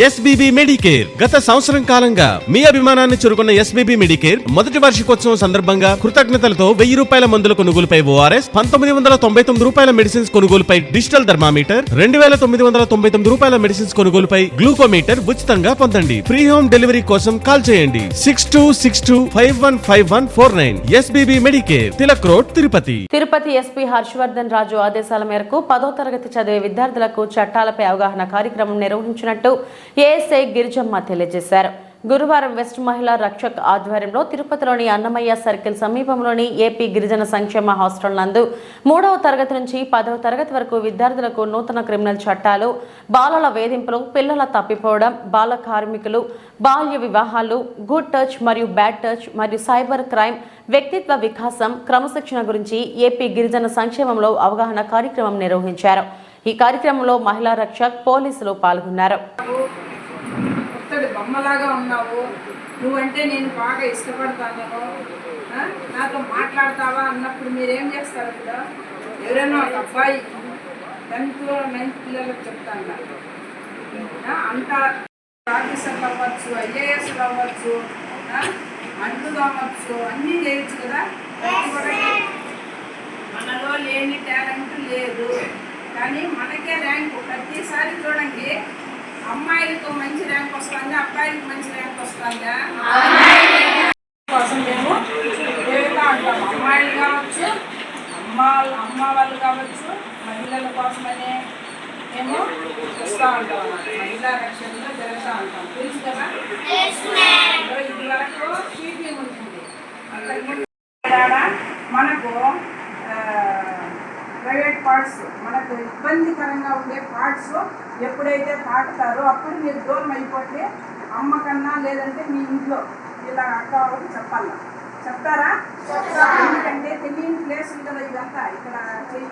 SBB Medicare గత సంవత్సరం కాలంగా మీ అభిమానాన్ని చురుకున్న ఎస్బీబీ మెడికేర్ మొదటి వార్షికోత్సవం సందర్భంగా కృతజ్ఞతలతో 1000 రూపాయల మందుల కొనుగోలుపై ఓఆర్ఎస్, 1999 రూపాయల మెడిసిన్స్ కొనుగోలుపై డిజిటల్ థర్మామీటర్, 2999 రూపాయల మెడిసిన్స్ కొనుగోలుపై గ్లూకోమీటర్ ఉచితంగా పొందండి. ఫ్రీ హోమ్ డెలివరీ కోసం కాల్ చేయండి 6262515149. SBB medicare, Tilak road, Tirupati. Tirupati SP Harshavardhan Raju ఆదేశాల మేరకు 10వ తరగతి చదివే విద్యార్థులకు చట్టాలపై అవగాహన కార్యక్రమం నిర్వహించినట్టు ఏఎస్ఐ గిరిజమ్మ తెలియజేశారు. గురువారం వెస్ట్ మహిళా రక్షక్ ఆధ్వర్యంలో తిరుపతిలోని అన్నమయ్య సర్కిల్ సమీపంలోని ఏపీ గిరిజన సంక్షేమ హాస్టల్ నందు 3వ తరగతి నుంచి 10వ తరగతి వరకు విద్యార్థులకు నూతన క్రిమినల్ చట్టాలు, బాలల వేధింపులు, పిల్లల తప్పిపోవడం, బాల కార్మికులు, బాల్య వివాహాలు, గుడ్ టచ్ మరియు బ్యాడ్ టచ్ మరియు సైబర్ క్రైమ్, వ్యక్తిత్వ వికాసం, క్రమశిక్షణ గురించి ఏపీ గిరిజన సంక్షేమంలో అవగాహన కార్యక్రమం నిర్వహించారు. ఈ కార్యక్రమంలో మహిళా రక్షక్, పోలీసులు పాల్గొన్నారు. బొమ్మలాగా ఉన్నావు, నువ్వంటే నేను బాగా ఇష్టపడతాను, నాతో మాట్లాడతావా అన్నప్పుడు మీరేం చేస్తారు? ఇప్పుడు ఎవరైనా ఒక అబ్బాయి 10th 9th పిల్లలకు చెప్తాను, అంత ఆఫీసర్లు అవ్వచ్చు, ఐఏఎస్లు అవ్వచ్చు, అంట్లు అవ్వచ్చు, అన్నీ చేయొచ్చు కదా. మనలో లేని టాలెంట్ లేదు, కానీ మనకే ర్యాంకు ప్రతిసారి చూడండి. అమ్మాయిలకు మంచి ర్యాంక్ వస్తుంది, అబ్బాయిలకు మంచి ర్యాంక్ వస్తుందా కోసం మేము ఏదైనా అంటాము. అమ్మాయిలు కావచ్చు, అమ్మ వాళ్ళు కావచ్చు, మహిళల కోసమనే మేము వస్తూ ఉంటాం. మహిళా రక్షణలో జరుగుతూ ఉంటాం, తెలుసు కదా. ఇది వరకు షీటింగ్ ఉంటుంది, అంతకుముందు మనకు ప్రైవేట్ పార్ట్స్, మనకు ఇబ్బందికరంగా ఉండే పార్ట్స్ ఎప్పుడైతే తాకుతారో అప్పుడు మీరు దూరం అయిపోతే అమ్మ కన్నా లేదంటే మీ ఇంట్లో ఇలా అక్క వాళ్ళకి చెప్పాలా, చెప్తారా? ఎందుకంటే తెలియని ప్లేసులు కదా ఇదంతా. ఇక్కడ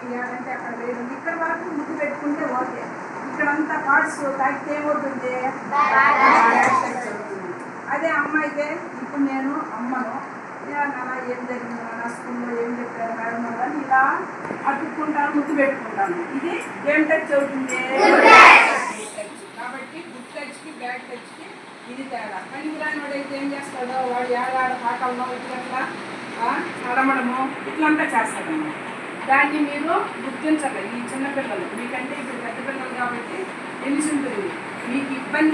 చేయాలంటే అక్కడ వేయడం, ఇక్కడ వరకు ముద్దు పెట్టుకుంటే ఓకే. ఇక్కడంతా పార్ట్స్ తాకితే ఏమవుతుంది? అదే అమ్మ అయితే ఇప్పుడు నేను అమ్మను అలా ఏం జరిగిందో, నా స్కూల్లో ఏం చెప్పారు మేడం అని ఇలా అతుక్కుంటాను, ముద్దు పెట్టుకుంటాను. ఇది ఏం టచ్ అవుతుంది? కాబట్టి గుడ్ టచ్కి బ్యాడ్ టచ్కి ఇది తేడా. పనికి రాని వాడైతే ఏం చేస్తాడో, వాడు ఏడాడ పాటలను ఇట్లా అడమడము ఇట్లంతా చేస్తాడమ్మా. దాన్ని మీరు గుర్తించాలి. ఈ చిన్నపిల్లలు మీకంటే ఇప్పుడు పెద్ద పిల్లలు కాబట్టి తెలిసి ఉంటుంది. మీకు ఇబ్బంది